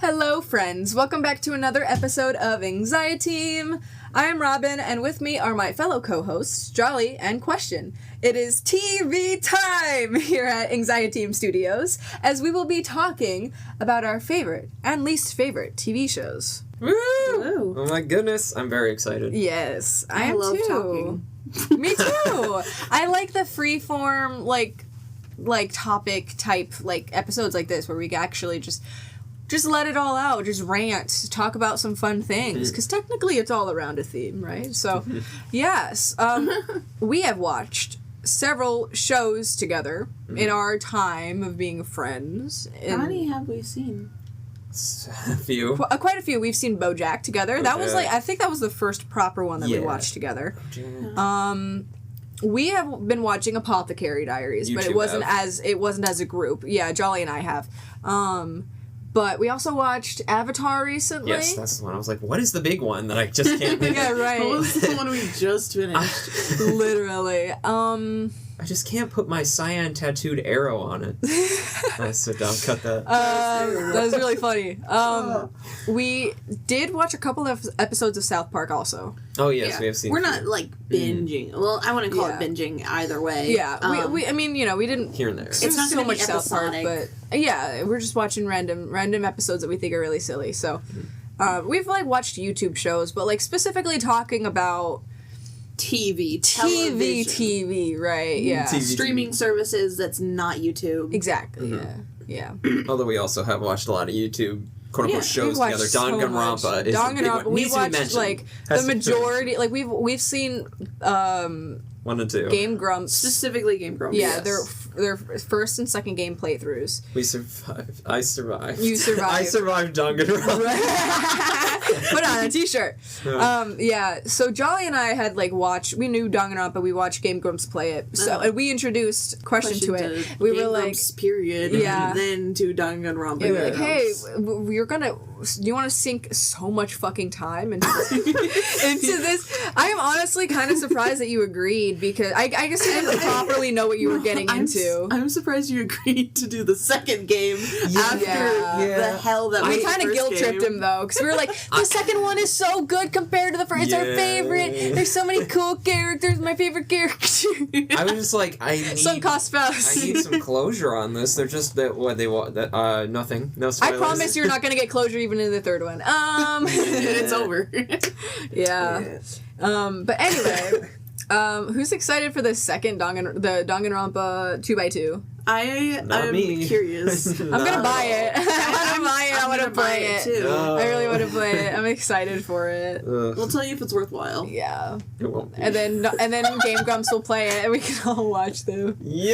Hello, friends. Welcome back to another episode of Anxie-T.V. I am Robin, and with me are my fellow co-hosts, Jolly and Question. It is TV time here at Anxie-T.V Studios, as we will be talking about our favorite and least favorite TV shows. Woo! Oh my goodness, I'm very excited. Yes, I am love too. talking. Me too. I like the freeform, like topic type, episodes like this, where we actually just let it all out, just rant, talk about some fun things, because technically it's all around a theme, right? So, yes, we have watched several shows together in our time of being friends. How many have we seen? A few. Quite a few. We've seen BoJack together. BoJack. That was I think that was the first proper one that we watched together. We have been watching Apothecary Diaries, but it wasn't as a group. Yeah, Jolly and I have. But we also watched Avatar recently. Yes, that's the one. I was like, what is the big one that I just can't think Yeah, of? right. What was the one we just finished? Literally. I just can't put my cyan tattooed arrow on it. So don't cut that. That was really funny. We did watch a couple of episodes of South Park also. Oh, yes, we have seen. We're not, binging. Well, I wouldn't call it binging either way. Yeah, we didn't... Here and there. It's not so much South Park, but... Yeah, we're just watching random episodes that we think are really silly, so... we've, watched YouTube shows, but, specifically talking about... TV, right, yeah. TV. Streaming services that's not YouTube. Exactly, yeah. Although we also have watched a lot of YouTube quote-unquote shows watched together. so Danganronpa is a big one. We Needs to be watched, mentioned. the majority... we've seen, 1 and 2. Game Grumps. Specifically Game Grumps. Yeah, yes. their first and second game playthroughs. We survived. I survived. You survived. I survived Danganronpa. Put on a t-shirt. So Jolly and I had watched, we knew Danganronpa, we watched Game Grumps play it. So and we introduced Question to it. We Game were Grumps, period. Yeah. And then to Danganronpa. We were like, hey, we're gonna, do you want to sink so much fucking time into this? I am honestly kind of surprised that you agreed, because I guess you didn't properly know what you were getting into. I'm surprised you agreed to do the second game after the hell that was We kind of guilt-tripped him, though, because we were like, the second one is so good compared to the first. It's our favorite. There's so many cool characters. My favorite character. I was just like, I need some closure on this. They're just nothing. No spoilers. I promise you're not gonna get closure even in the third one. It's over. Yeah. But anyway, who's excited for the second Danganronpa 2x2? I'm curious. I'm gonna buy it. I want to play it too. I really want to play it. I'm excited for it. We'll tell you if it's worthwhile. Yeah. It won't be. And then Game Grumps will play it, and we can all watch them. Yay!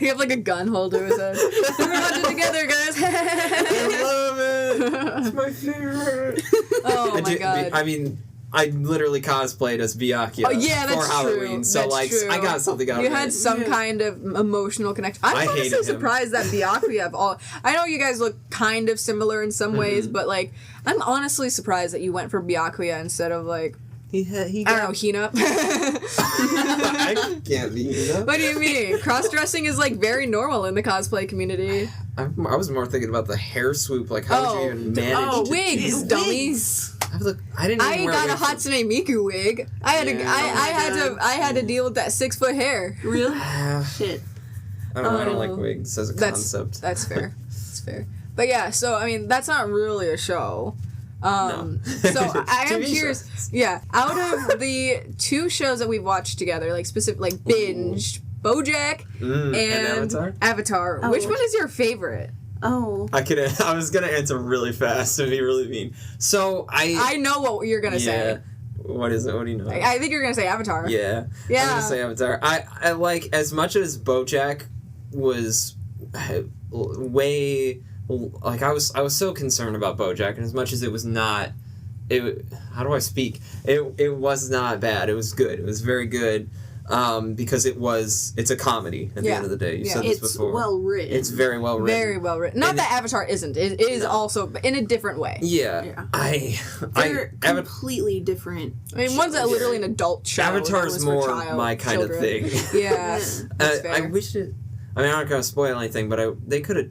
You have a gun holder with us. We're watching together, guys. I love it. It's my favorite. Oh my god. I mean, I literally cosplayed as Byakuya for Halloween, so true. I got something out of it. You had some kind of emotional connection. I'm honestly surprised that Byakuya I know you guys look kind of similar in some ways, but I'm honestly surprised that you went for Byakuya instead of I don't know, Hina. I can't be Hina. What do you mean? Cross-dressing is very normal in the cosplay community. I was more thinking about the hair swoop, how would you even manage to wigs, dummies. I got a Hatsune Miku wig. I had to deal with that 6-foot hair. Really? Shit. I don't like wigs as a concept. That's fair. That's fair. But yeah, so I mean, that's not really a show. No. So I am curious. Yeah, out of the 2 shows that we've watched together, binged, BoJack and Avatar. Which one is your favorite? Oh. I was gonna answer really fast and be really mean. So I know what you're gonna say. What is it? What do you know? I think you're gonna say Avatar. Yeah. I'm gonna say Avatar. I like, as much as BoJack was way I was so concerned about BoJack, and as much as it was not, how do I speak? It was not bad. It was good. It was very good. Because it's a comedy at the end of the day. You said this before. It's well written. It's very well written. Very well written. Not that Avatar isn't. It is also in a different way. Yeah. They're completely different. I mean, one's literally an adult show. Avatar's more my kind of thing. Yeah. That's fair. I wish it. I mean, I'm not gonna spoil anything, but they could have.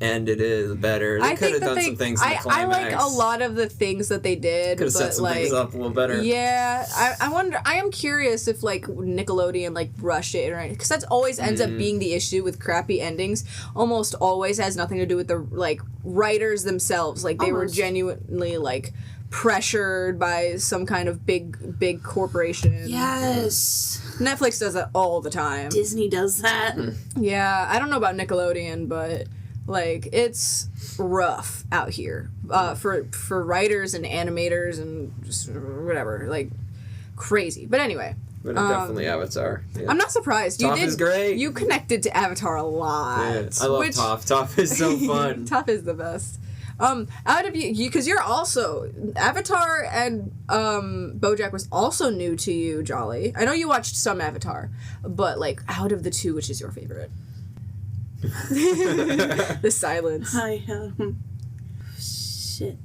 ended it better. They could have done some things in the climax. I like a lot of the things that they did. Could have set some things up a little better. Yeah, I wonder. I am curious if like Nickelodeon like rushed it, or because that's always ends up being the issue with crappy endings. Almost always has nothing to do with the like writers themselves. Like they were genuinely like pressured by some kind of big corporation. Yes. Netflix does that all the time. Disney does that. Yeah, I don't know about Nickelodeon, but like it's rough out here for writers and animators and just whatever, like crazy. But anyway, But definitely Avatar. Yeah. I'm not surprised. Toph is great. You connected to Avatar a lot. Yeah, I love Toph. Toph is so fun. Toph is the best. Out of you, because you're also Avatar and BoJack was also new to you, Jolly. I know you watched some Avatar, but like out of the two, which is your favorite? The silence. Shit.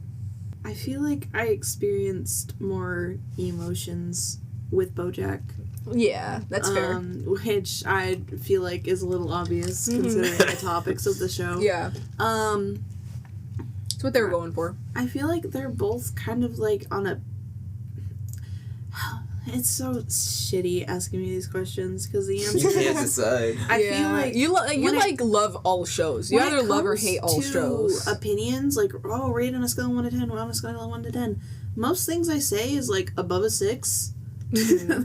I feel like I experienced more emotions with BoJack. Yeah, that's fair. Which I feel like is a little obvious considering the topics of the show. Yeah. That's what they were going for. I feel like they're both kind of like on a... It's so shitty asking me these questions because the answer You can't decide. I feel like you love all shows. You either love or hate all shows. Opinions like rate on a scale of 1 to 10. Well, on a scale of 1 to 10. Most things I say is like above a 6.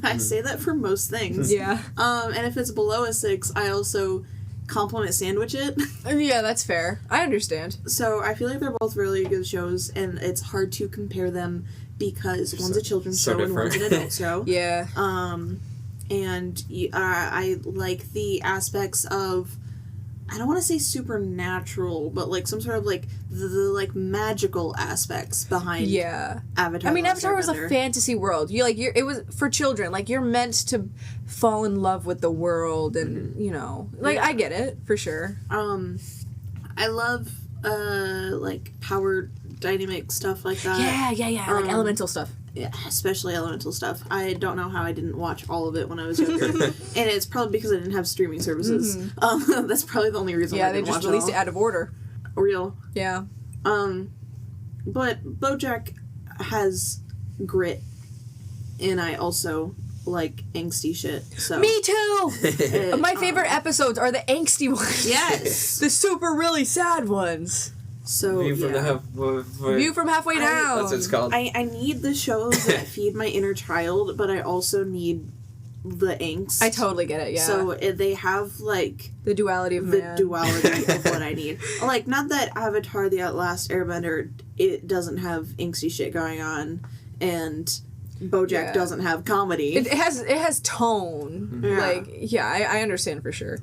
I say that for most things. Yeah. And if it's below a 6, I also compliment sandwich it. Yeah, that's fair. I understand. So I feel like they're both really good shows, and it's hard to compare them because one's a children's show and one's an adult show. Yeah. And I like the aspects of, I don't want to say supernatural, but like some sort of like the like magical aspects behind Avatar. I mean, Avatar was a fantasy world. It was for children. Like you're meant to fall in love with the world, and you know, like I get it for sure. I love like power dynamic stuff like that. Yeah. Like elemental stuff. Yeah, especially elemental stuff. I don't know how I didn't watch all of it when I was younger, and it's probably because I didn't have streaming services. That's probably the only reason why I didn't watch it. Yeah, they just released it out of order. Real. Yeah. But BoJack has grit, and I also like angsty shit. So me too. My favorite episodes are the angsty ones. Yes, the super really sad ones. So View from halfway down. That's what it's called. I need the shows that feed my inner child, but I also need the angst. I totally get it. Yeah. So they have like the duality of what I need. Like, not that Avatar: The Last Airbender, it doesn't have angsty shit going on, and BoJack doesn't have comedy. It has tone. I understand for sure.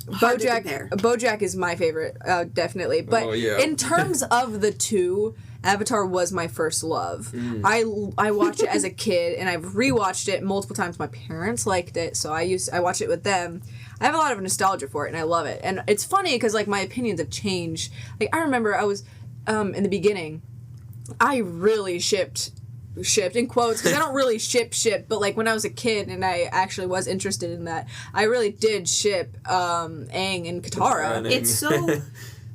BoJack is my favorite, definitely. But in terms of the two, Avatar was my first love. I watched it as a kid, and I've rewatched it multiple times. My parents liked it, so I watched it with them. I have a lot of nostalgia for it, and I love it. And it's funny because like my opinions have changed. Like I remember I was in the beginning, I really shipped in quotes because I don't really ship, but like when I was a kid and I actually was interested in that, I really did ship Aang and Katara. It's so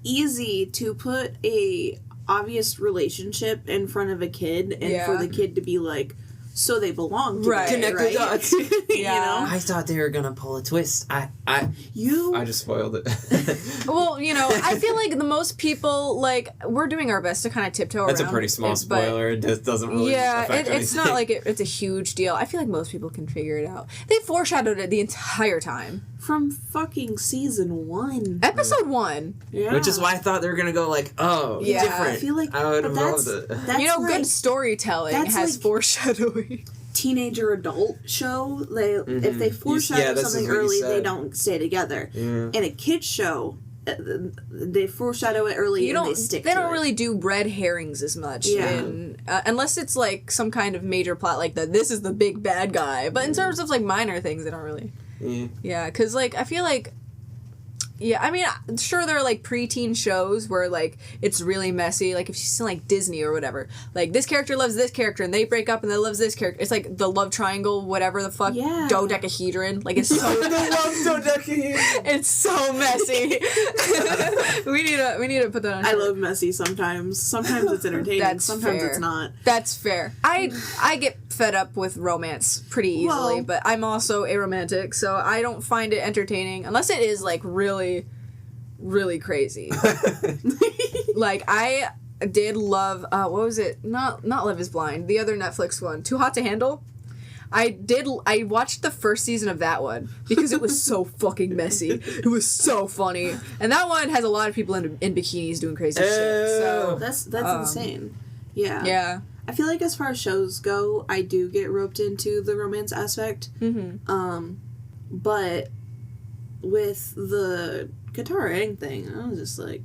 easy to put a obvious relationship in front of a kid and for the kid to be like, so they belong together, Connect the dots. You know? I thought they were gonna pull a twist. I just spoiled it. Well, you know, I feel like the most people, like, we're doing our best to kind of tiptoe around. That's a pretty small spoiler. It just doesn't really affect it's not like it's a huge deal. I feel like most people can figure it out. They foreshadowed it the entire time. From fucking season 1. Episode 1. Yeah. Which is why I thought they were going to go like, different. I feel like I would have loved it. You know, like, good storytelling has like foreshadowing. Teenager adult show, if they foreshadow something early, they don't stay together. Yeah. In a kid's show, they foreshadow it early and they stick to it. They don't really do red herrings as much. Unless it's like some kind of major plot like this is the big bad guy. But in terms of like minor things, they don't really... Yeah, because, like, I feel like, Yeah, I mean, sure, there are, like, preteen shows where, like, it's really messy. Like, if you've seen, like, Disney or whatever. Like, this character loves this character, and they break up, and they loves this character. It's, like, the love triangle, whatever the fuck. Yeah. Dodecahedron. Like, it's so... It's so messy. we need to put that on. I love messy sometimes. Sometimes it's entertaining. That's sometimes fair. it's not. That's fair. I get fed up with romance pretty easily, Well, but I'm also aromantic, so I don't find it entertaining unless it is, like, really, really crazy. Like, I did love, what was it? Not Love is Blind. The other Netflix one. Too Hot to Handle? I watched the first season of that one because it was so fucking messy. It was so funny. And that one has a lot of people in bikinis doing crazy shit. So That's insane. Yeah. yeah. I feel like as far as shows go, I do get roped into the romance aspect. Mm-hmm. But with the guitar writing thing, I was just like,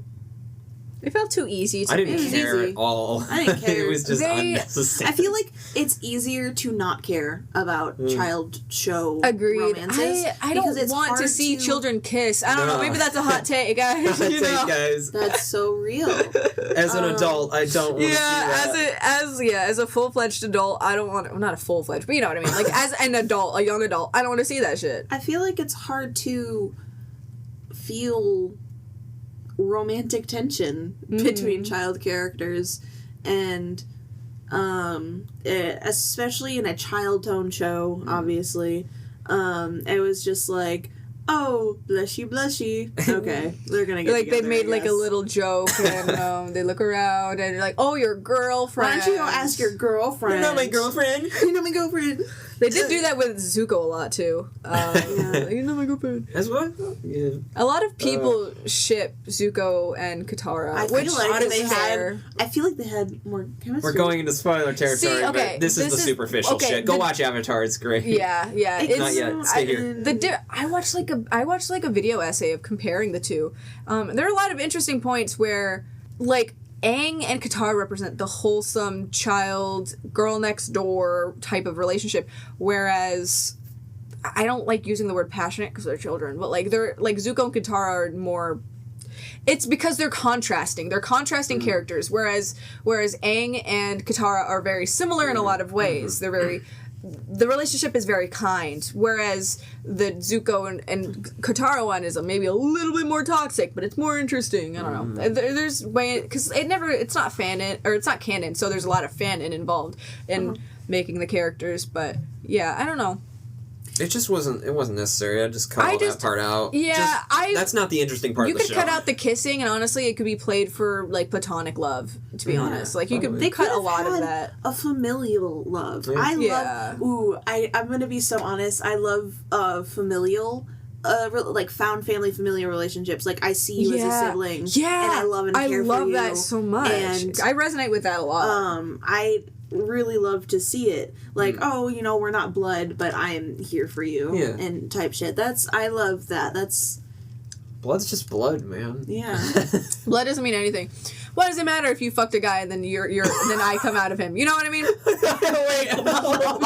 It felt too easy to I me. didn't care easy. at all. I didn't care. It was just unnecessary. I feel like it's easier to not care about child show Agreed. romances. I because don't it's want to hard see children kiss. I don't know. No. Maybe that's a hot take, guys. Hot you take, know? guys. That's so real. As an adult, I don't want to see that. As a full-fledged adult, I don't want. Well, not a full-fledged, but you know what I mean. Like as an adult, a young adult, I don't want to see that shit. I feel like it's hard to feel romantic tension between child characters, and especially in a child tone show, obviously. It was just like, oh, blushy, okay, they're gonna get Like together, they made I like a guess. little joke, and they look around and they're like, "Oh, your girlfriend." Why don't you go ask your girlfriend? You're not my girlfriend. You're not my girlfriend. They did do that with Zuko a lot too. You're not my girlfriend. As what? Yeah. A lot of people ship Zuko and Katara, I which feel like is they fair. had. I feel like they had more chemistry. We're going into spoiler territory, See, okay, but this is the superficial shit. Go watch Avatar; it's great. Yeah. Not yet. Stay here. I watched like a video essay of comparing the two. There are a lot of interesting points where, like, Aang and Katara represent the wholesome child, girl next door type of relationship, whereas I don't like using the word passionate because they're children, but like they're like Zuko and Katara are more. It's because they're contrasting. They're contrasting characters, whereas Aang and Katara are very similar in a lot of ways. They're very. The relationship is very kind, whereas the Zuko and Katara one is maybe a little bit more toxic, but it's more interesting. I don't know. There's way because it's not fanon or it's not canon, so there's a lot of fanon involved in making the characters. But yeah, I don't know. It just wasn't. It wasn't necessary. I just cut all that part out. Yeah, that's not the interesting part. You of the could show. cut out the kissing, and honestly, it could be played for like platonic love. To be honest, like you could They cut a could've lot of had that. A familial love. Yeah. I Yeah. love. Ooh, I'm gonna be so honest. I love familial. Like found family familial relationships. Like I see you as a sibling. Yeah, and I love and care for you. I love that so much. And I resonate with that a lot. I really love to see it. Like, oh, you know, we're not blood, but I'm here for you. Yeah. And type shit. I love that. That's Blood's just blood, man. yeah. Blood doesn't mean anything. What does it matter if you fucked a guy and then then I come out of him? You know what I mean? Wait, hold on.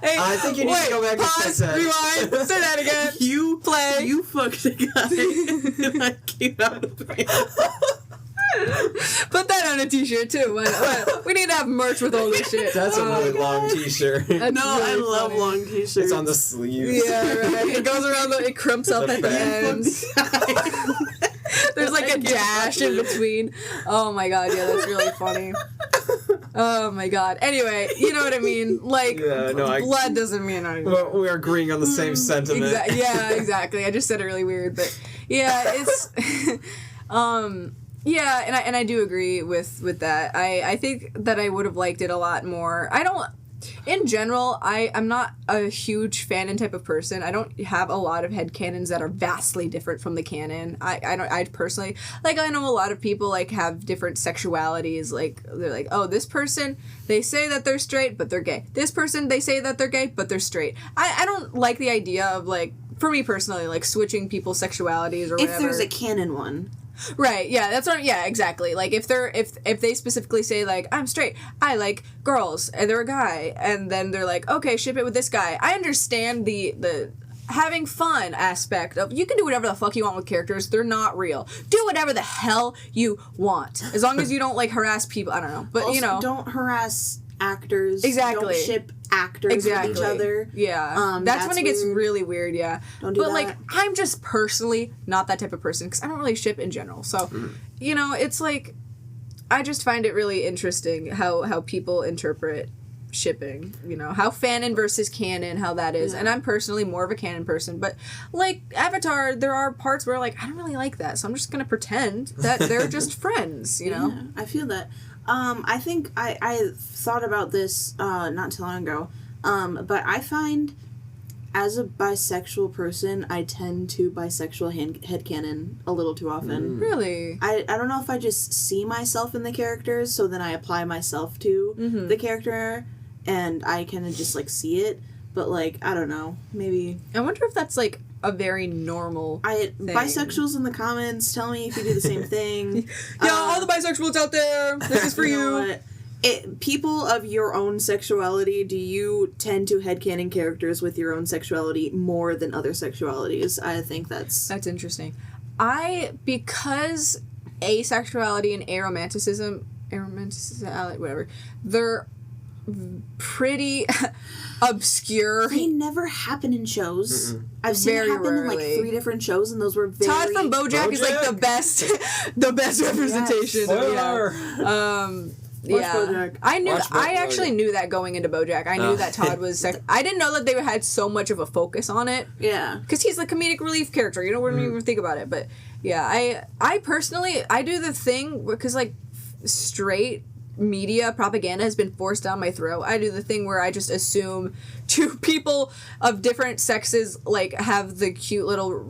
Hey, I think you need to go back and pause, check that. rewind, say that again. You Play. You fucked a guy and I came out of him. Put that on a t-shirt too. We need to have merch with all this shit. That's a really long T-shirt. That's No, I really love funny. long t-shirts. It's on the sleeves. Yeah, right. It goes around it crumps up The at the back. end. There's like a dash in between. Oh my god, yeah, that's really funny. Oh my god. Anyway, you know what I mean? Like, Yeah, no, blood doesn't mean anything. Well, we're agreeing on the same sentiment. Yeah, exactly. I just said it really weird, but yeah, it's yeah, and I do agree with that. I think that I would have liked it a lot more. In general, I'm not a huge fanon type of person. I don't have a lot of headcanons that are vastly different from the canon. I personally, like, I know a lot of people, like, have different sexualities. Like, they're like, oh, this person, they say that they're straight, but they're gay. This person, they say that they're gay, but they're straight. I don't like the idea of, like, for me personally, like, switching people's sexualities or whatever. If there's a canon one. Right, yeah, that's what, yeah, exactly. Like, if they specifically say, like, I'm straight, I like girls, and they're a guy, and then they're like, okay, ship it with this guy. I understand having fun aspect of you can do whatever the fuck you want with characters. They're not real. Do whatever the hell you want. As long as you don't, like, harass people. I don't know. But, also, don't harass actors. Exactly. Don't ship actors with each other. Yeah. That's when it gets weird. really weird, yeah. Don't do but, that. like, I'm just personally not that type of person because I don't really ship in general. So, you know, it's like, I just find it really interesting how people interpret shipping, you know, how fanon versus canon, how that is. And I'm personally more of a canon person, but like Avatar, there are parts where like I don't really like that, so I'm just gonna pretend that they're just friends, you know. Yeah, I feel that. I think I thought about this not too long ago, but I find as a bisexual person, I tend to bisexual headcanon a little too often. Really? I don't know if I just see myself in the characters, so then I apply myself to the character, and I kind of just, like, see it. But, like, I don't know. Maybe... I wonder if that's, like, a very normal thing. Bisexuals in the comments, tell me if you do the same thing. All the bisexuals out there, this is for you. People of your own sexuality, do you tend to headcanon characters with your own sexuality more than other sexualities? I think that's interesting. Because asexuality and aromanticism, whatever, they're pretty obscure. They never happen in shows. I've seen Very it happen in like rarely. 3 different shows, and those were very... Todd from BoJack is like the best representation. BoJack. I actually knew that going into BoJack. I knew that Todd was I didn't know that they had so much of a focus on it. Yeah. Because he's the comedic relief character. You know, we don't even think about it. But yeah, I personally, I do the thing because like straight media propaganda has been forced down my throat. I do the thing where I just assume two people of different sexes like have the cute little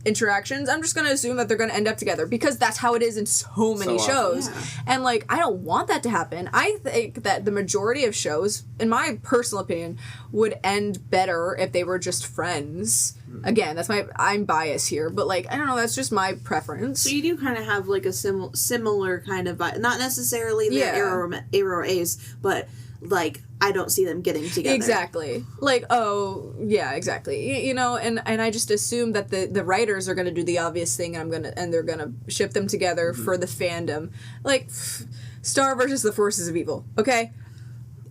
interactions. I'm just going to assume that they're going to end up together because that's how it is in so many shows. Yeah. And like I don't want that to happen. I think that the majority of shows, in my personal opinion, would end better if they were just friends. Again, that's I'm biased here, but like I don't know, that's just my preference. So you do kind of have like a similar kind of vibe. Not necessarily the arrow A's, but like I don't see them getting together. Exactly. Like, oh, yeah, exactly. You know, and I just assume that the writers are going to do the obvious thing and they're going to ship them together for the fandom. Like Star versus the Forces of Evil. Okay?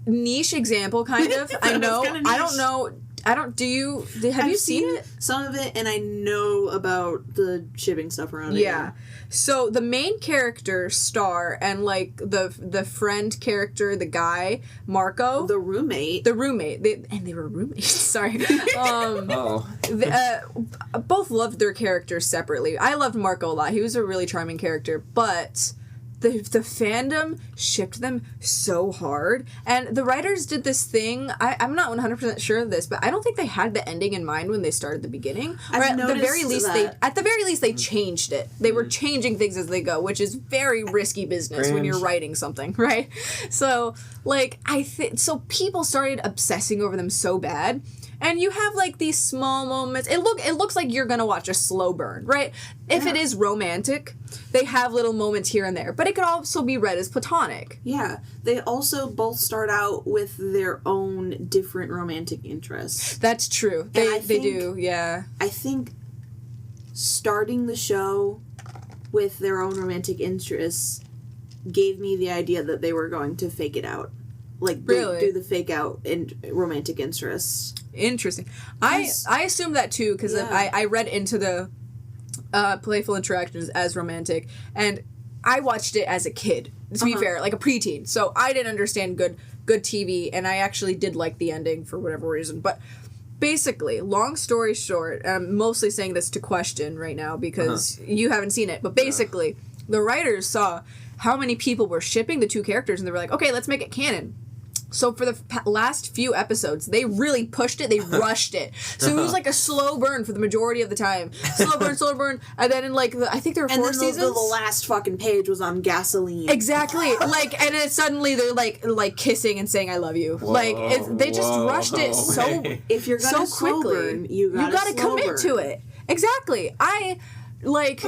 Niche example kind of. I know. I don't know. Have you seen it? Some of it, and I know about the shipping stuff around it. Yeah. So the main character, Star, and like the friend character, the guy, Marco. The roommate. They were roommates. Sorry. Both loved their characters separately. I loved Marco a lot. He was a really charming character, but the fandom shipped them so hard, and the writers did this thing. I'm not 100% sure of this, but I don't think they had the ending in mind when they started the beginning. Or at the very least they changed it. They were changing things as they go, which is very risky business when you're writing something, right? So like so people started obsessing over them so bad. And you have, like, these small moments. It looks like you're going to watch a slow burn, right? If it is romantic, they have little moments here and there. But it could also be read as platonic. Yeah. They also both start out with their own different romantic interests. That's true. They do, yeah. I think starting the show with their own romantic interests gave me the idea that they were going to fake it out. Like, really? Do the fake out in romantic interests. Interesting. I assume that too because I read into the playful interactions as romantic, and I watched it as a kid. To be fair, like a preteen, so I didn't understand good TV, and I actually did like the ending for whatever reason. But basically, long story short, I'm mostly saying this to question right now because you haven't seen it. But basically, the writers saw how many people were shipping the two characters, and they were like, okay, let's make it canon. So for the last few episodes, they really pushed it. They rushed it. So it was like a slow burn for the majority of the time. Slow burn. And then in like, I think there were 4 seasons. And then the last fucking page was on gasoline. Exactly. Like, and then suddenly they're like kissing and saying, I love you. Whoa, like, they just rushed it so if you're gonna so quickly. Slow burn, you gotta commit to it. Exactly. like,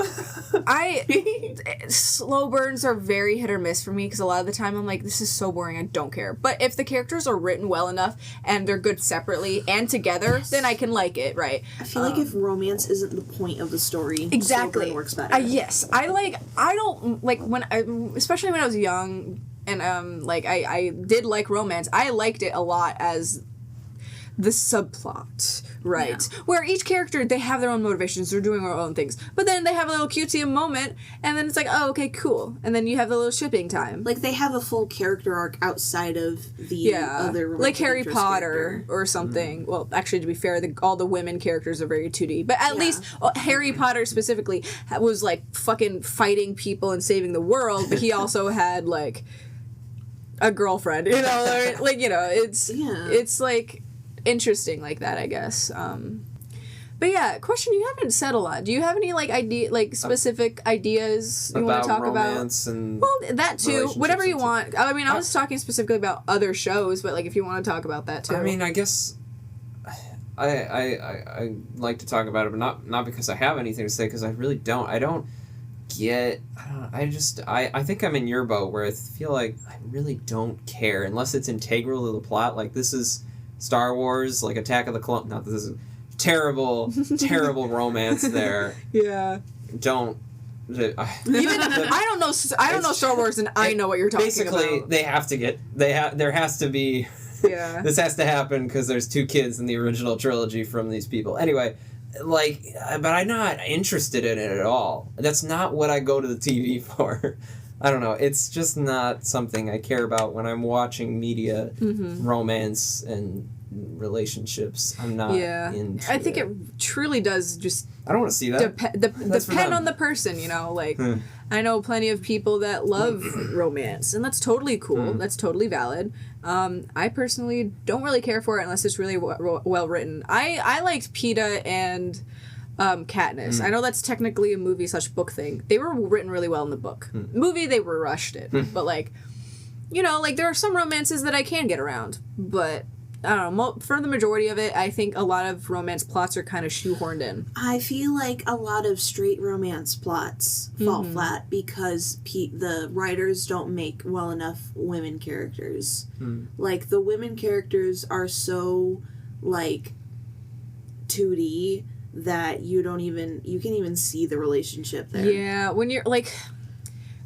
slow burns are very hit or miss for me, because a lot of the time I'm like, this is so boring, I don't care. But if the characters are written well enough and they're good separately and together, then I can like it, right? I feel like if romance isn't the point of the story, exactly, slow burn works better. Yes, I don't like especially when I was young, and I did like romance. I liked it a lot as the subplot, right? Yeah. Where each character, they have their own motivations, they're doing their own things. But then they have a little cutesy moment, and then it's like, oh, okay, cool. And then you have the little shipping time. Like, they have a full character arc outside of the other like Harry Potter character. or something. Well, actually, to be fair, all the women characters are very 2D. But at least Harry Potter specifically was, like, fucking fighting people and saving the world, but he also had, like, a girlfriend, you know? Like, you know, it's like... interesting like that, I guess. But yeah, question you haven't said a lot. Do you have any specific ideas you want to talk romance about? And well, that too. Whatever you want. I mean, I was talking specifically about other shows, but like if you want to talk about that too. I mean, I guess I like to talk about it, but not because I have anything to say, because I really don't. I think I'm in your boat where I feel like I really don't care unless it's integral to the plot. Like, this is Star Wars, like Attack of the Clones. Not that this is terrible romance there. Yeah. Don't. I don't know Star Wars, and I know what you're talking about. Basically, they have to get. There has to be. Yeah. This has to happen because there's 2 kids in the original trilogy from these people. Anyway, like, but I'm not interested in it at all. That's not what I go to the TV for. I don't know. It's just not something I care about when I'm watching media, romance, and relationships. I'm not into I think it truly does just... I don't want to see that. Depend on the person, you know? Like, I know plenty of people that love romance, and that's totally cool. That's totally valid. I personally don't really care for it unless it's really well written. I liked PETA and... Katniss. I know that's technically a movie/book thing. They were written really well in the book. Movie, they were rushed it. But, like, you know, like, there are some romances that I can get around. But, I don't know, for the majority of it, I think a lot of romance plots are kind of shoehorned in. I feel like a lot of straight romance plots fall flat because the writers don't make well enough women characters. Like, the women characters are so, like, 2D... that you can even see the relationship there. Yeah, when you're, like,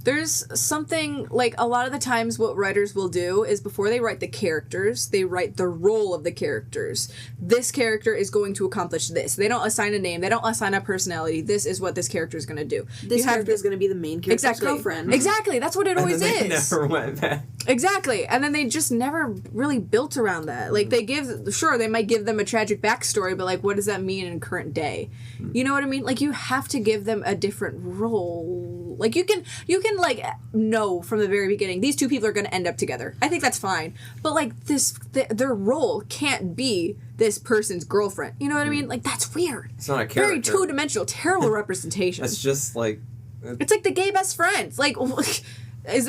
there's something, like, a lot of the times what writers will do is before they write the characters, they write the role of the characters. This character is going to accomplish this. They don't assign a name. They don't assign a personality. This is what this character is going to do. This character is going to be the main character's girlfriend. Exactly. That's what it always is. They never went back. Exactly. And then they just never really built around that. Like, they might give them a tragic backstory, but, like, what does that mean in current day? You know what I mean? Like, you have to give them a different role. Like, you can like, know from the very beginning, these 2 people are going to end up together. I think that's fine. But, like, their role can't be this person's girlfriend. You know what I mean? Like, that's weird. It's not a character. Very two-dimensional, terrible representation. It's just, like... It's like the gay best friends. Like...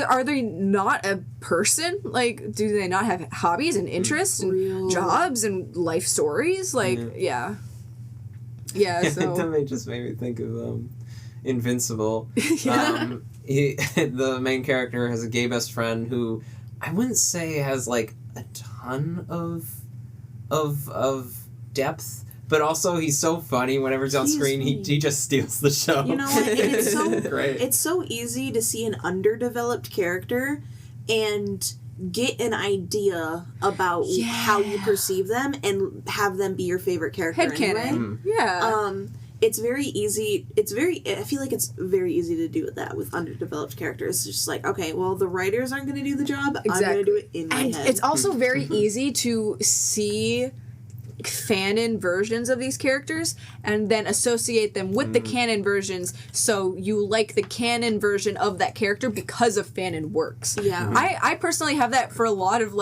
Are they not a person? Like, do they not have hobbies and interests and jobs and life stories? Like, yeah, so... That just made me think of Invincible. The main character has a gay best friend who I wouldn't say has, like, a ton of depth. But also, he's so funny whenever he's on screen. He just steals the show. You know what? It's so great. It's so easy to see an underdeveloped character and get an idea about how you perceive them and have them be your favorite character. Headcanon. Yeah. It's very easy. I feel like it's very easy to do that with underdeveloped characters. It's just like, okay, well, the writers aren't going to do the job. Exactly. I'm going to do it in my head. It's also very easy to see fanon versions of these characters and then associate them with the canon versions, so you like the canon version of that character because of fanon works. Yeah. I personally have that for a lot of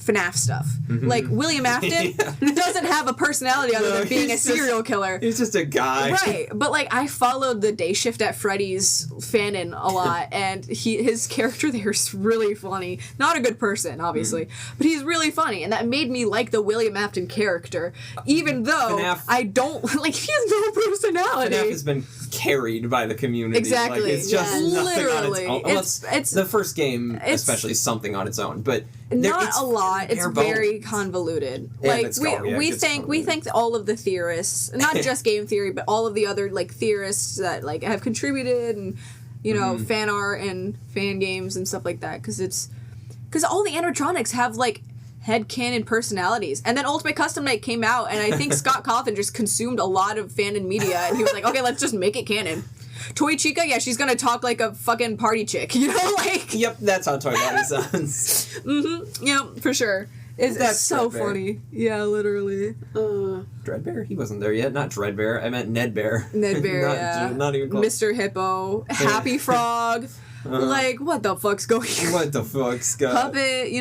FNAF stuff. Like, William Afton doesn't have a personality other than being a serial killer. He's just a guy. Right, but, like, I followed the Day Shift at Freddy's fanon a lot, and his character there is really funny. Not a good person, obviously, but he's really funny, and that made me like the William Afton character, even though FNAF, I don't, like, he has no personality. FNAF has been carried by the community. Exactly. Like, it's just nothing literally. on its own. Well, It's the first game, especially, something on its own, but not a lot. It's very convoluted. Like we thank all of the theorists, not just game theory, but all of the other like theorists that like have contributed and fan art and fan games and stuff like that because all the animatronics have like headcanon personalities. And then Ultimate Custom Night came out, and I think Scott Cawthon just consumed a lot of fanon media, and he was like, okay, let's just make it canon. Toy Chica, yeah, she's gonna talk like a fucking party chick, like... Yep, that's how Toy Body sounds. Yep, for sure. That's so funny. Yeah, literally. Dreadbear? He wasn't there yet. Not Dreadbear. I meant Ned Bear. Ned Bear, yeah. Not even close. Mr. Hippo. Happy Frog. Like, what the fuck's going on? What the fuck's going on? Puppet,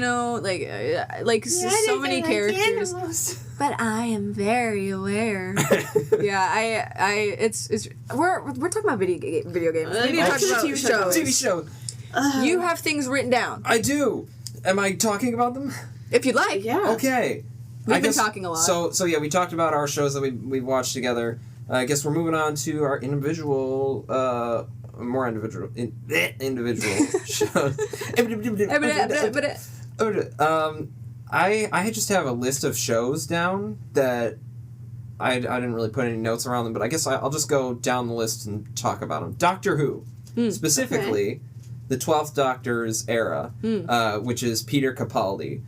so many characters. But I am very aware. Yeah, we're talking about video games. We need to talk about TV show. You have things written down. I do. Am I talking about them? If you'd like. Yeah. Okay. We've been talking a lot. So yeah, we talked about our shows that we watched together. I guess we're moving on to our individual shows. I just have a list of shows down that I didn't really put any notes around them, but I guess I'll just go down the list and talk about them. Doctor Who, specifically the 12th Doctor's era, which is Peter Capaldi.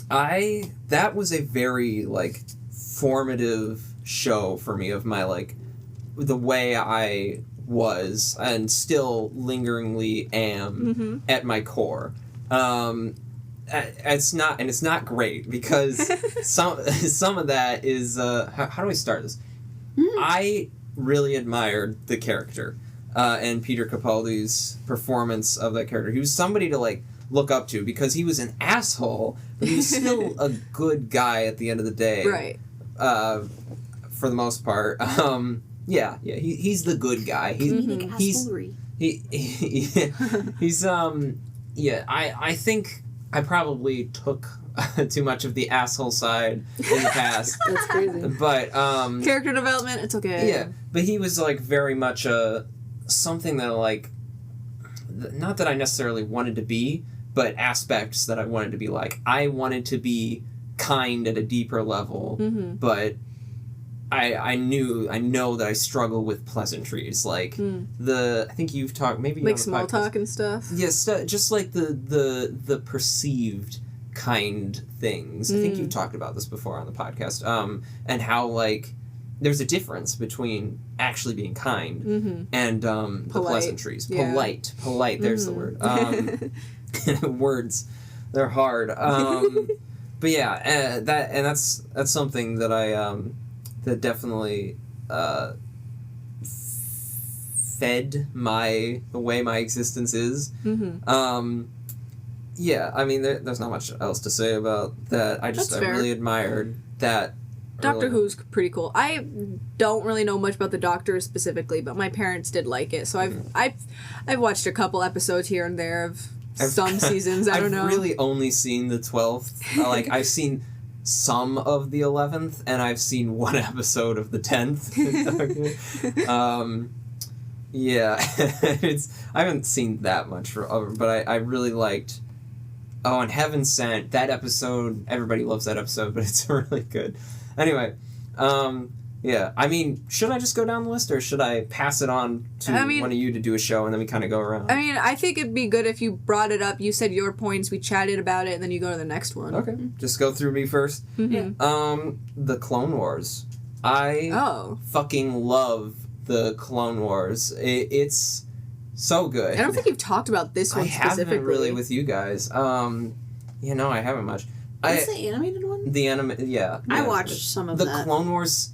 That was a very like formative show for me of my like the way I was and still lingeringly am at my core. It's not great because some of that is how do I start this? I really admired the character and Peter Capaldi's performance of that character. He was somebody to like look up to because he was an asshole, but he was still a good guy at the end of the day. Right. For the most part. He's the good guy. I think I probably took too much of the asshole side in the past. That's crazy. But character development, it's okay. Yeah, but he was like very much something that like not that I necessarily wanted to be, but aspects that I wanted to be like. I wanted to be kind at a deeper level, but I know that I struggle with pleasantries, like I think you've talked maybe like small talk and stuff. Yes, just like the perceived kind things. I think you've talked about this before on the podcast, and how like there's a difference between actually being kind and the pleasantries. Yeah. Polite. There's the word. Words, they're hard. But yeah, that's something that I that definitely fed the way my existence is. Yeah, I mean, there's not much else to say about that. I really admired that. Doctor Who's pretty cool. I don't really know much about the Doctor specifically, but my parents did like it, so I've watched a couple episodes here and there of some seasons. I don't know. I've really only seen the 12th. Like I've seen some of the 11th, and I've seen one episode of the 10th. I haven't seen that much, but I really liked. Oh, and Heaven Sent, that episode. Everybody loves that episode, but it's really good. Anyway, yeah. I mean, should I just go down the list, or should I pass it on to one of you to do a show, and then we kind of go around? I mean, I think it'd be good if you brought it up. You said your points, we chatted about it, and then you go to the next one. Okay, just go through me first. The Clone Wars. I fucking love the Clone Wars. It's so good. I don't think you've talked about this one specifically. I haven't really with you guys. I haven't much. What's the animated one? Yeah. I watched some of that. The Clone Wars.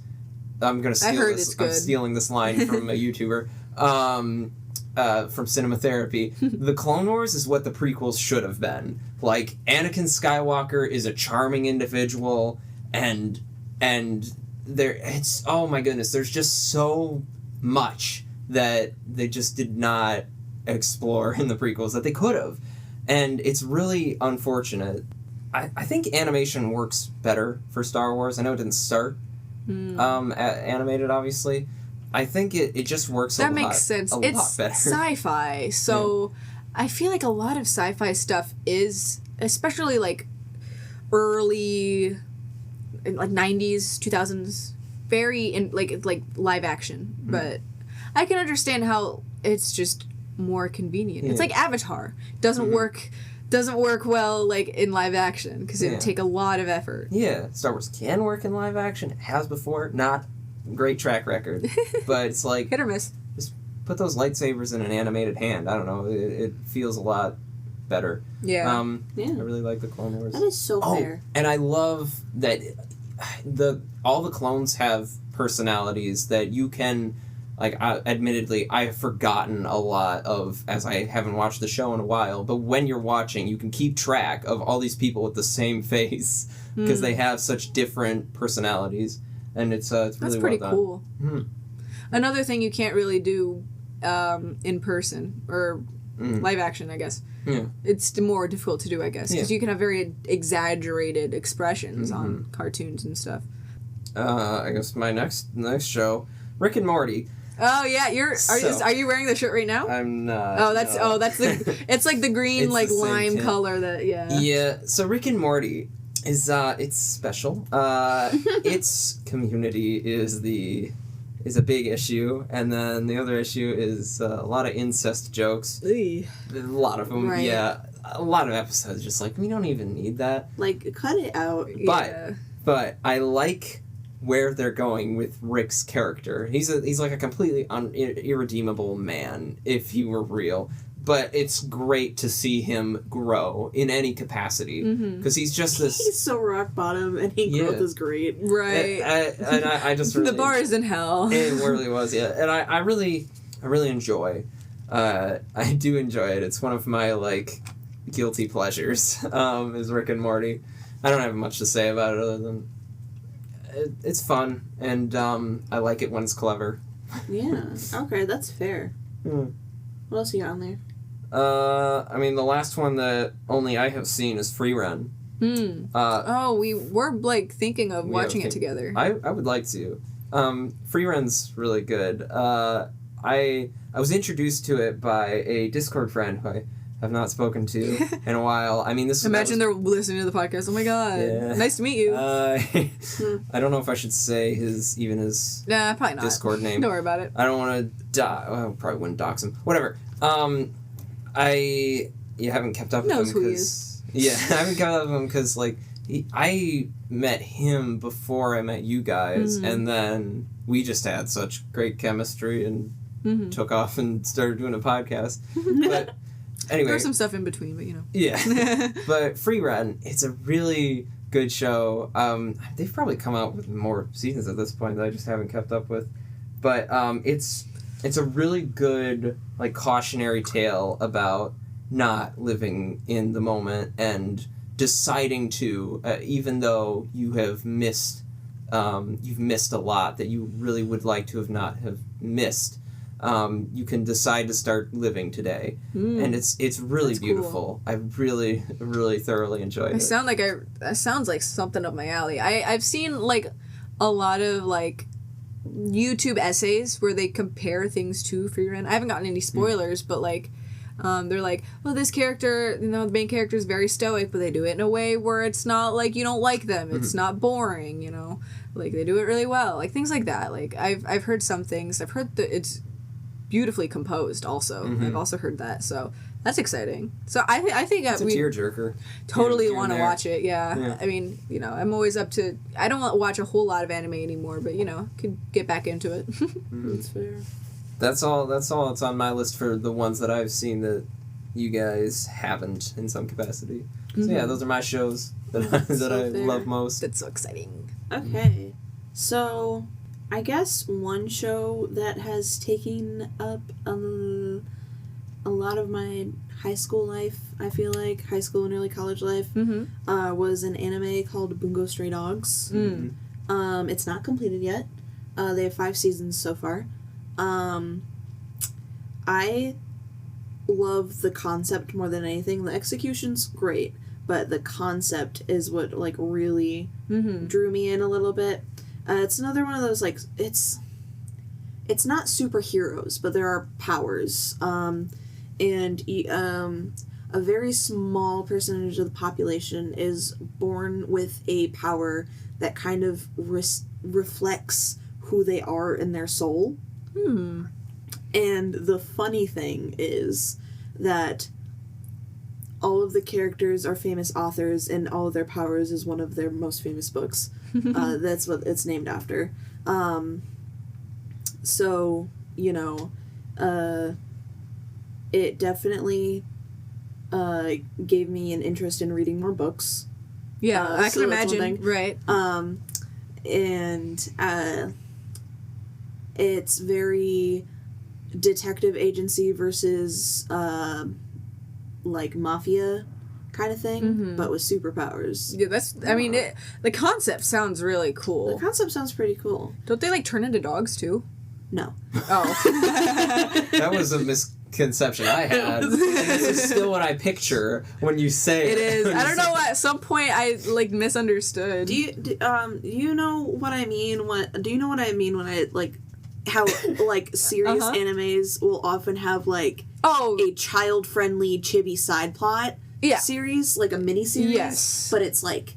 I'm gonna steal this. I'm stealing this line from a YouTuber. from Cinema Therapy, the Clone Wars is what the prequels should have been. Like, Anakin Skywalker is a charming individual, and it's, oh my goodness, there's just so much that they just did not explore in the prequels that they could have. And it's really unfortunate. I think animation works better for Star Wars. I know it didn't start animated, obviously. I think it just works that makes sense. It's lot better. Sci-fi, so I feel like a lot of sci-fi stuff is, especially like early, like 90s, 2000s, very in like live action. But I can understand how it's just more convenient. It's like Avatar. Doesn't work well like in live action because it would take a lot of effort. Yeah, Star Wars can work in live action. It has before. Not great track record, but it's like hit or miss. Just put those lightsabers in an animated hand. I don't know. It feels a lot better. Yeah. I really like the Clone Wars. That is so fair. And I love that all the clones have personalities that you can. Like, admittedly, I have forgotten a lot of, as I haven't watched the show in a while, but when you're watching, you can keep track of all these people with the same face, because they have such different personalities, and it's really well done. That's pretty cool. Another thing you can't really do in person, or live action, I guess. Yeah. It's more difficult to do, I guess, because you can have very exaggerated expressions on cartoons and stuff. I guess my next show, Rick and Morty. Oh yeah, are you wearing the shirt right now? I'm not. That's the it's like the green like the lime tint. color that Yeah, so Rick and Morty is it's special. Its community is a big issue, and then the other issue is a lot of incest jokes. A lot of them, right. A lot of episodes just like, we don't even need that. Like, cut it out. But I like where they're going with Rick's character. He's like a completely irredeemable man if he were real. But it's great to see him grow in any capacity, because he's just this. He's so rock bottom, and growth is great. Right. And I just really the bar is in hell. It really was, yeah. And I really enjoy. I do enjoy it. It's one of my like guilty pleasures. Is Rick and Morty. I don't have much to say about it other than it's fun, and I like it when it's clever. Yeah. Okay, that's fair. What else you got on there? I mean, the last one that only I have seen is Free Run. We were like thinking of watching it together. I would like to. Free Run's really good. I was introduced to it by a Discord friend who I have not spoken to in a while. I mean, Imagine they're listening to the podcast. Oh my god. Yeah. Nice to meet you. I don't know if I should say his Nah, probably not. Discord name. Don't worry about it. I don't want to probably wouldn't dox him. Whatever. You haven't kept up with him. Knows who he is. Yeah, I haven't kept up with him because like I met him before I met you guys, and then we just had such great chemistry and took off and started doing a podcast. But anyway, there's some stuff in between, but you know. Yeah, but Free Run, it's a really good show. They've probably come out with more seasons at this point that I just haven't kept up with, but it's a really good like cautionary tale about not living in the moment and deciding to, even though you have missed, you've missed a lot that you really would like to not have missed. You can decide to start living today, and it's really beautiful. Cool. I really, really thoroughly enjoyed it. That sounds like something up my alley. I've seen like a lot of like YouTube essays where they compare things to Free Run. I haven't gotten any spoilers, but like they're like, well, this character, the main character is very stoic, but they do it in a way where it's not like you don't like them. It's not boring, like they do it really well, like things like that. Like I've heard some things. I've heard that it's beautifully composed also. I've also heard that, so that's exciting. So I think it's a tearjerker. Totally want to watch it. Yeah. I mean, I'm always up to. I don't watch a whole lot of anime anymore, but could get back into it. That's fair. That's all that's on my list for the ones that I've seen that you guys haven't in some capacity. So yeah, those are my shows that I love most. That's so exciting. Okay, so I guess one show that has taken up a lot of my high school life, I feel like, high school and early college life, was an anime called Bungo Stray Dogs. It's not completed yet. They have 5 seasons so far. I love the concept more than anything. The execution's great, but the concept is what, like, really drew me in a little bit. It's another one of those, like, it's not superheroes, but there are powers. And a very small percentage of the population is born with a power that kind of reflects who they are in their soul. And the funny thing is that all of the characters are famous authors, and all of their powers is one of their most famous books. That's what it's named after. So, you know, it definitely gave me an interest in reading more books. Yeah, I so can that's one imagine. thing. Right. And it's very detective agency versus like mafia kind of thing, but with superpowers. Yeah, that's. I mean, the concept sounds really cool. The concept sounds pretty cool. Don't they like turn into dogs too? No. Oh. That was a misconception I had. And this is still what I picture when you say It is. I don't know. At some point, I like misunderstood. Do you know what I mean? Do you know what I mean when I like how like serious animes will often have like a child-friendly chibi side plot series, like a mini series? Yes. But it's like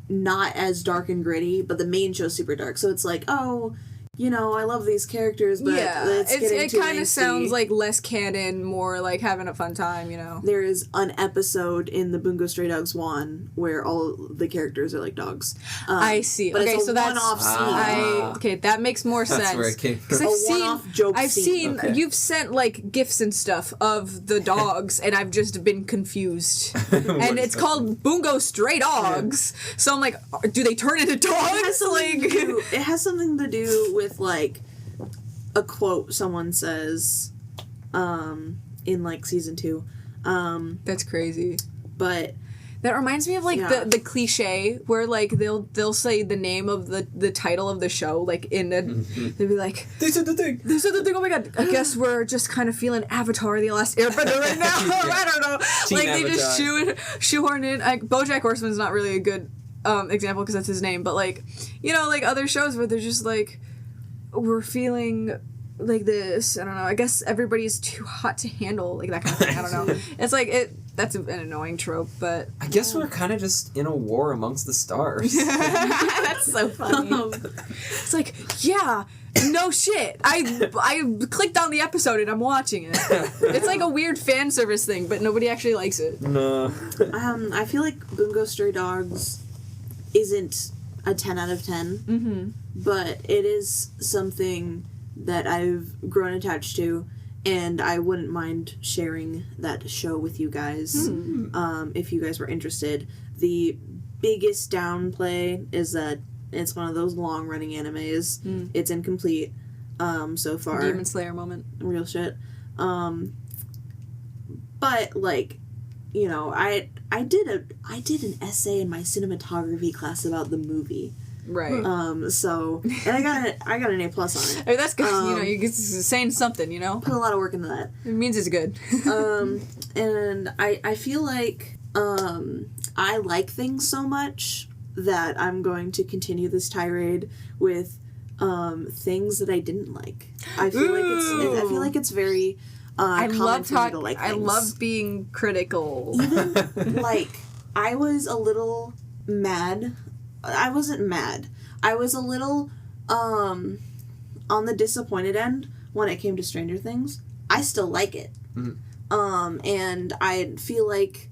not as dark and gritty, but the main show's super dark. So it's like, oh, you know, I love these characters, but it kind of sounds like less canon, more like having a fun time, you know. There is an episode in the Bungo Stray Dogs 1 where all the characters are like dogs. I see. But okay, it's a so that's one-off scene. Okay, that makes more sense. That's where it came from. Because one-off joke I've scene. seen you've sent like gifs and stuff of the dogs, and I've just been confused. And it's called Bungo Stray Dogs, so I'm like, do they turn into dogs? It has something to do with like a quote someone says in like season 2. That's crazy. But that reminds me of like the cliche where like they'll say the name of the title of the show like in a they'll be like, they said the thing, oh my god, I guess we're just kind of feeling Avatar the Last Airbender right now. I don't know. Team like Avatar. They just shoehorn in like BoJack Horseman's not really a good example because that's his name, but like, you know, like other shows where they're just like, we're feeling like this, I don't know, I guess everybody's too hot to handle, like that kind of thing. I don't know. It's like that's an annoying trope, but I guess we're kind of just in a war amongst the stars. that's so funny. It's like, yeah, no shit. I clicked on the episode and I'm watching it. It's like a weird fan service thing, but nobody actually likes it. No. I feel like Bungo Stray Dogs isn't a 10 out of 10, but it is something that I've grown attached to, and I wouldn't mind sharing that show with you guys if you guys were interested. The biggest downplay is that it's one of those long-running animes. It's incomplete so far. Demon Slayer moment. Real shit. But, like, you know, I did an essay in my cinematography class about the movie. Right. So, and I got an A+ on it. I mean, that's good. You know, you're saying something, you know? Put a lot of work into that. It means it's good. And I feel like I like things so much that I'm going to continue this tirade with things that I didn't like. I feel like it's very common for me to like things. I love being critical. Even like I was a little mad. I wasn't mad. I was a little on the disappointed end when it came to Stranger Things. I still like it. And I feel like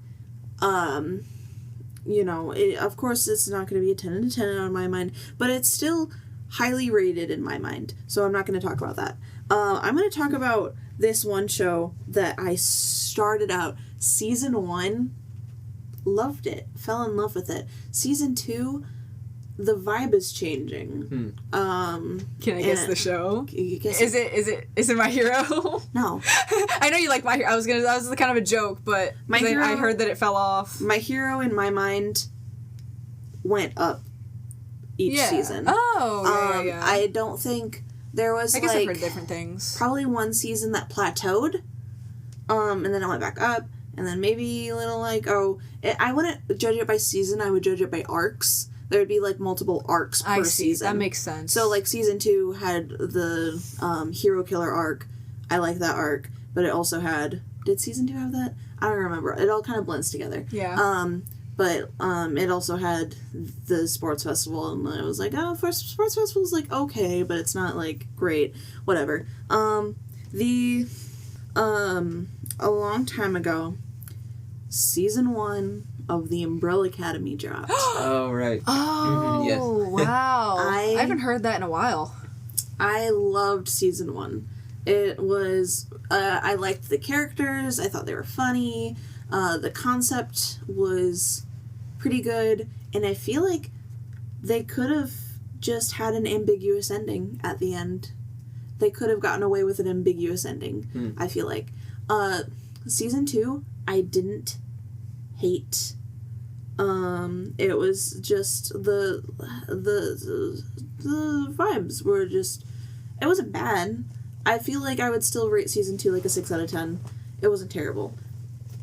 you know, of course it's not going to be a 10 out of 10 on my mind, but it's still highly rated in my mind. So I'm not going to talk about that. I'm going to talk about this one show that I started out season 1, loved it, fell in love with it. Season 2, the vibe is changing. Can I guess the show? Guess Is it My Hero? No. I know you like My Hero. That was kind of a joke, but My Hero, I heard that it fell off. My Hero in my mind went up each season. Oh, yeah. I don't think there was I guess I've heard different things. Probably one season that plateaued, and then it went back up, and then maybe a little I wouldn't judge it by season, I would judge it by arcs. There would be multiple arcs per season. That makes sense. So season 2 had the hero killer arc. I like that arc, but it also had. Did season 2 have that? I don't remember. It all kind of blends together. Yeah. But it also had the sports festival, and I was like, oh, first sports festival is okay, but it's not great. Whatever. A long time ago, season 1 of the Umbrella Academy dropped. Oh, right. Oh, Yes. wow. I haven't heard that in a while. I loved season 1. It was, I liked the characters, I thought they were funny, the concept was pretty good, and I feel like they could have just had an ambiguous ending at the end. They could have gotten away with an ambiguous ending, I feel like. Season 2, I didn't hate. It was just the vibes were just, it wasn't bad. I feel like I would still rate season 2 a 6 out of 10. It wasn't terrible.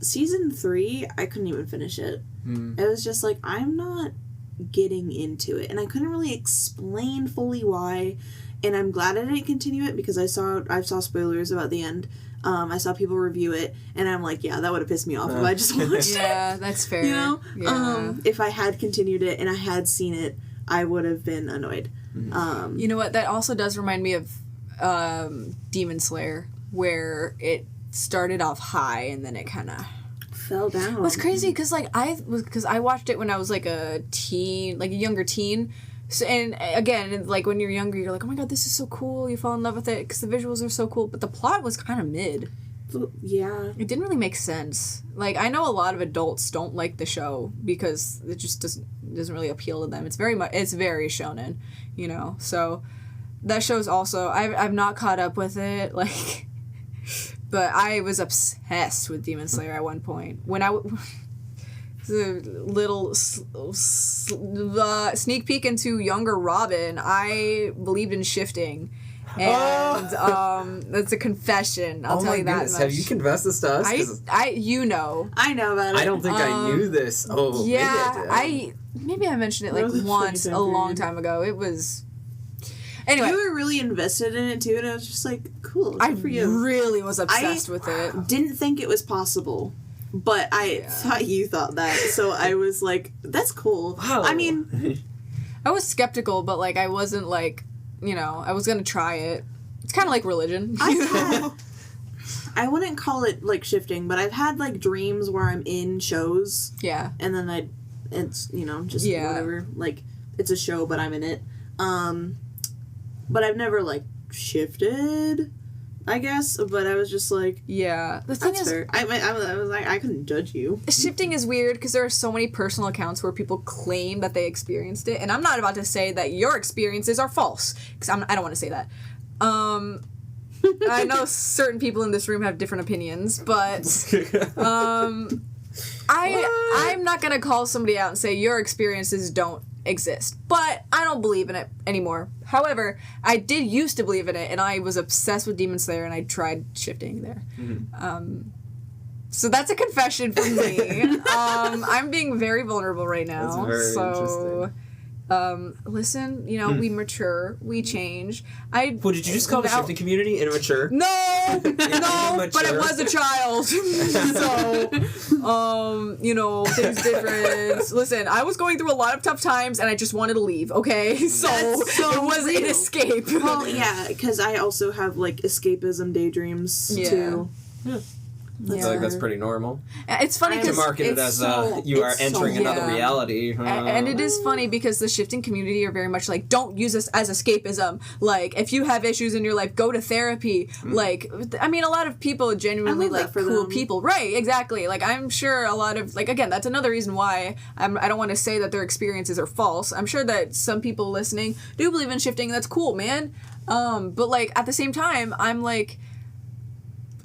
Season 3, I couldn't even finish it. It was just I'm not getting into it, and I couldn't really explain fully why. And I'm glad I didn't continue it because I saw spoilers about the end. I saw people review it, and I'm like, yeah, that would have pissed me off if I just watched it. Yeah, that's fair. You know? Yeah. If I had continued it and I had seen it, I would have been annoyed. You know what? That also does remind me of Demon Slayer, where it started off high and then it kind of fell down. What's crazy because I watched it when I was a teen, a younger teen. So, and again, when you're younger, you're like, oh my god, this is so cool. You fall in love with it because the visuals are so cool. But the plot was kind of mid. Yeah. It didn't really make sense. I know a lot of adults don't like the show because it just doesn't really appeal to them. It's very shonen, you know. So that show's also I've not caught up with it but I was obsessed with Demon Slayer at one point when the little sneak peek into younger Robin. I believed in shifting, and that's a confession. I'll tell you that much. Have you confessed this to us? I know about it. I don't think I knew this. Oh, yeah. Maybe I mentioned it once a long time ago. It was. Anyway, you were really invested in it too, and I was just cool. Good for you. Really was obsessed with it. Didn't think it was possible. But I thought you thought that, so I was that's cool. Wow. I mean... I was skeptical, but, I wasn't, I was gonna try it. It's kind of like religion. I wouldn't call it, shifting, but I've had, dreams where I'm in shows. Yeah. And then it's, just whatever. It's a show, but I'm in it. But I've never, shifted... I guess, but I was just yeah. The thing is, fair. I was I couldn't judge you. Shifting is weird because there are so many personal accounts where people claim that they experienced it, and I'm not about to say that your experiences are false because I don't want to say that. I know certain people in this room have different opinions, but I'm not gonna call somebody out and say your experiences don't exist, but I don't believe in it anymore. However, I did used to believe in it, and I was obsessed with Demon Slayer, and I tried shifting there. So that's a confession from me. I'm being very vulnerable right now. That's very interesting. Listen, we mature, we change. Well, did you just call the shifting community immature? No, but I was a child. So, things different. Listen, I was going through a lot of tough times, and I just wanted to leave, okay? So it was an escape. Well, yeah, because I also have, escapism daydreams, too. Yeah. I feel like that's pretty normal. It's funny To because market it as you are entering another reality. And it is funny because the shifting community are very much like, don't use this as escapism. Like, if you have issues in your life, go to therapy. Like, I mean, a lot of people genuinely like cool people. Right, exactly. Like, I'm sure a lot of, like, again, that's another reason why I don't want to say that their experiences are false. I'm sure that some people listening do believe in shifting. That's cool, man. But, like, at the same time, I'm like,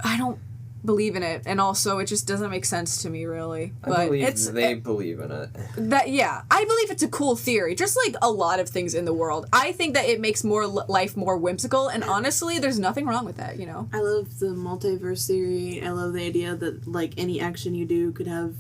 I don't believe in it, and also it just doesn't make sense to me, really. But I believe they believe in it. I believe it's a cool theory, just like a lot of things in the world. I think that it makes life more whimsical, and honestly, there's nothing wrong with that, you know? I love the multiverse theory. I love the idea that, like, any action you do could have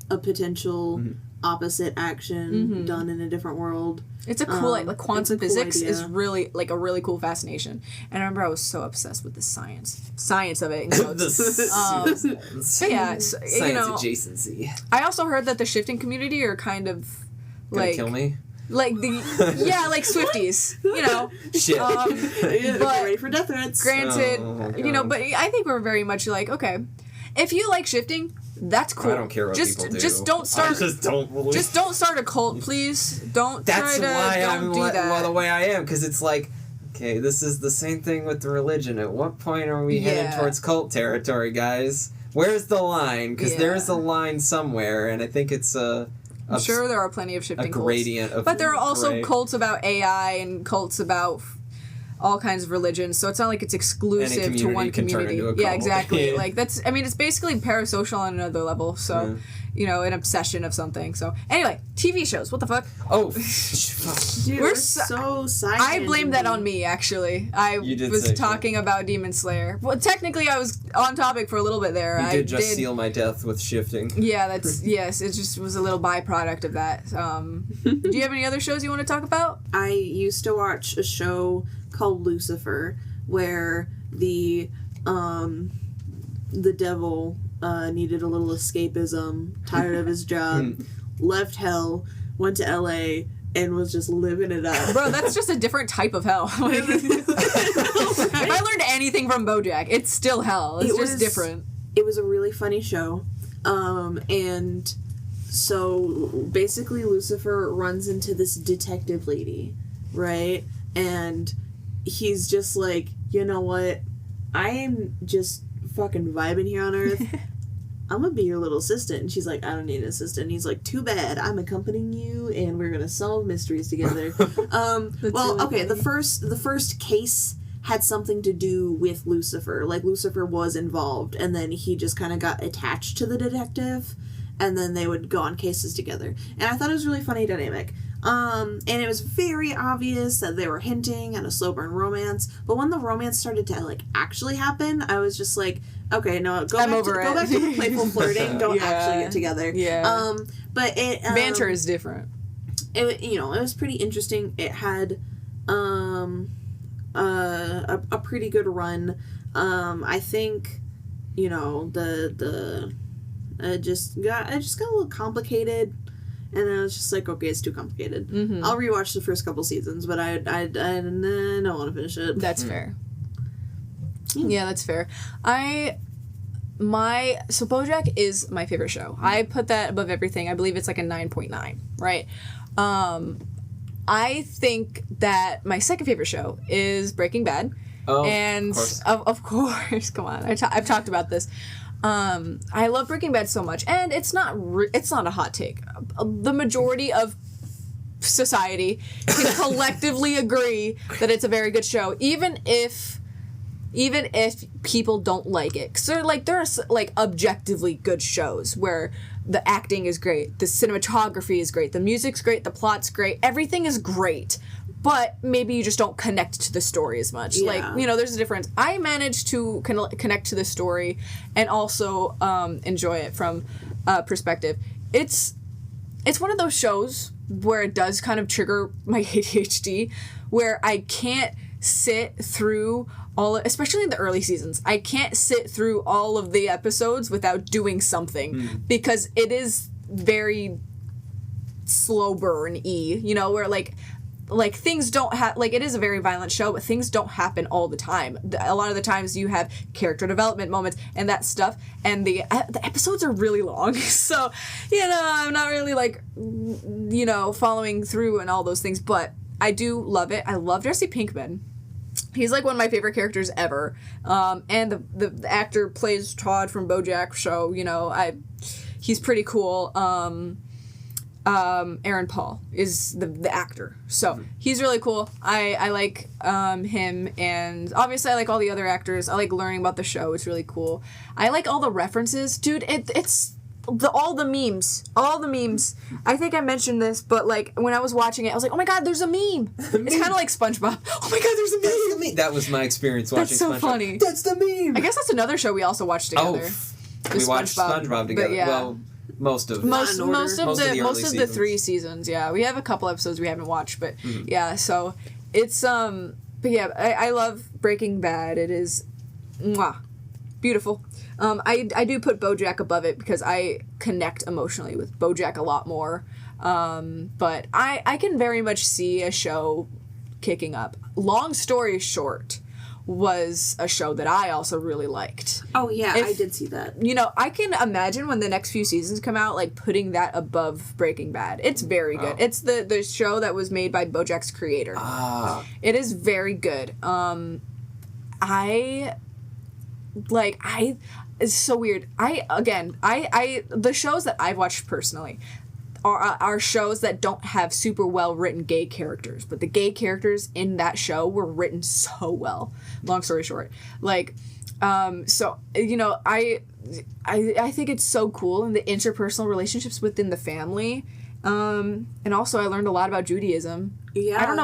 a potential opposite action done in a different world. It's a cool, like quantum physics is really, like, a really cool fascination. And I remember I was so obsessed with the science of it. In quotes. But yeah, science you know, adjacency. I also heard that the shifting community are kind of, like... Gonna kill me? Like like Swifties, you know. Shit. But ready for death threats. Granted, you know, but I think we're very much like, okay, if you like shifting, that's cool. I don't care what people do. Just don't start. I just don't believe. Just don't start a cult, please. Don't. That's try to, why don't I'm do that. the way I am, because it's like, okay, this is the same thing with the religion. At what point are we headed towards cult territory, guys? Where's the line? Because there's a line somewhere, and I think it's I'm sure there are plenty of shifting gradient cults. But there are also cults about AI and cults about all kinds of religions, so it's not like it's exclusive to one community. Yeah, exactly. Like, that's, I mean, it's basically parasocial on another level, so, you know, an obsession of something. So, anyway, TV shows, what the fuck? Oh, dude, we're so side. I blame that on me, actually. I was talking about Demon Slayer. Well, technically, I was on topic for a little bit there. You did seal my death with shifting. Yeah, that's, yes, it just was a little byproduct of that. Do you have any other shows you want to talk about? I used to watch a show called Lucifer, where the devil needed a little escapism, tired of his job, left hell, went to LA, and was just living it up. Bro, that's just a different type of hell. If I learned anything from BoJack, it's still hell. It's just different. It was a really funny show. And so basically Lucifer runs into this detective lady, right? And he's just like, you know what? I am just fucking vibing here on Earth. I'm gonna be your little assistant. And she's like, I don't need an assistant. And he's like, too bad. I'm accompanying you, and we're gonna solve mysteries together. Well, really okay. Funny. The first case had something to do with Lucifer. Like, Lucifer was involved, and then he just kind of got attached to the detective, and then they would go on cases together. And I thought it was a really funny dynamic. And it was very obvious that they were hinting at a slow burn romance. But when the romance started to, like, actually happen, I was just like, okay, no, go back to the playful flirting. Don't actually get together. Yeah. But it banter is different. It, you know, it was pretty interesting. It had a pretty good run. I think, you know, it just got a little complicated. And I was just like, okay, it's too complicated. Mm-hmm. I'll rewatch the first couple seasons, but I don't want to finish it. That's fair. Yeah, that's fair. So BoJack is my favorite show. I put that above everything. I believe it's like a 9.9, right? I think that my second favorite show is Breaking Bad. Oh, and of course, come on, I've talked about this. I love Breaking Bad so much, and it's not a hot take. The majority of society can collectively agree that it's a very good show, even if people don't like it. Because there are objectively good shows where the acting is great, the cinematography is great, the music's great, the plot's great, everything is great. But maybe you just don't connect to the story as much. Yeah. Like, you know, there's a difference. I managed to connect to the story and also enjoy it from perspective. It's one of those shows where it does kind of trigger my ADHD, where I can't sit through especially in the early seasons, I can't sit through all of the episodes without doing something because it is very slow burn-y, you know, where, like, like things don't have like it is a very violent show, but things don't happen all the time. A lot of the times you have character development moments and that stuff, and the episodes are really long. So, I'm not really like, following through and all those things, but I do love it. I love Jesse Pinkman. He's like one of my favorite characters ever. And the actor plays Todd from BoJack, so he's pretty cool. Aaron Paul is the actor, so he's really cool. I like him, and obviously I like all the other actors. I like learning about the show. It's really cool. I like all the references, dude. It's all the memes. I think I mentioned this, but like when I was watching it, I was like, oh my god, there's a meme. It's kind of like SpongeBob. Oh my god, there's a meme. That's the meme. That was my experience watching SpongeBob. That's so funny. That's the meme. I guess that's another show we also watched together. We watched SpongeBob together. Yeah. Well, most of the 3 seasons. Yeah, we have a couple episodes we haven't watched, but yeah. So it's but yeah, I love Breaking Bad. It is, beautiful. I do put BoJack above it because I connect emotionally with BoJack a lot more. But I can very much see a show kicking up. Long story short was a show that I also really liked. Oh yeah, I did see that. I can imagine when the next few seasons come out, like putting that above Breaking Bad. It's very good. It's the show that was made by BoJack's creator. It is very good. It's so weird. The shows that I've watched personally are shows that don't have super well written gay characters, but the gay characters in that show were written so well. Long story short, I think it's so cool, and the interpersonal relationships within the family. And also I learned a lot about Judaism. Yeah. I don't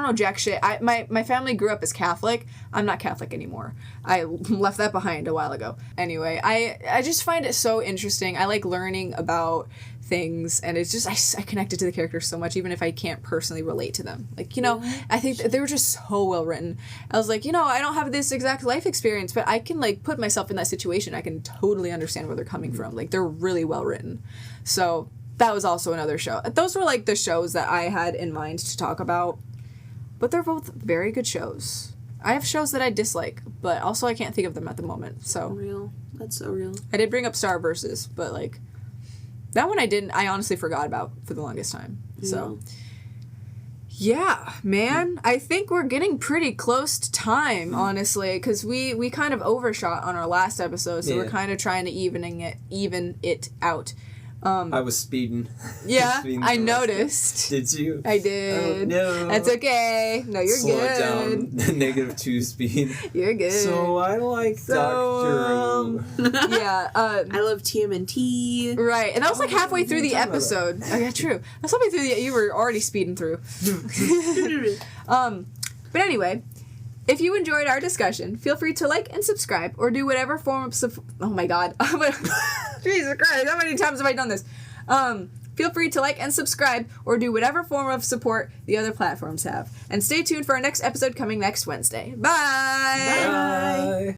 know jack shit. My family grew up as Catholic. I'm not Catholic anymore. I left that behind a while ago. Anyway, I just find it so interesting. I like learning about things, and it's just I connected to the characters so much, even if I can't personally relate to them. I think they were just so well written. I was like, I don't have this exact life experience, but I can like put myself in that situation. I can totally understand where they're coming from. Like, they're really well written. So that was also another show. Those were like the shows that I had in mind to talk about, but they're both very good shows. I have shows that I dislike, but also I can't think of them at the moment. So real. That's so real. I did bring up Star Versus, but like that one I honestly forgot about for the longest time. So yeah, man, I think we're getting pretty close to time, honestly, because we kind of overshot on our last episode, so we're kind of trying to even it out. I was speeding. Yeah, I noticed. Did you? I did. Oh, no. That's okay. No, you're Slow good. Slow it down. -2 speed. You're good. So I like Doctor Who. Yeah. I love TMNT. Right, and that was like halfway through the episode. Oh yeah, true. That's halfway through you were already speeding through. But anyway, if you enjoyed our discussion, feel free to like and subscribe, or do whatever form of oh my god. Jesus Christ, how many times have I done this? Feel free to like and subscribe, or do whatever form of support the other platforms have. And stay tuned for our next episode coming next Wednesday. Bye! Bye!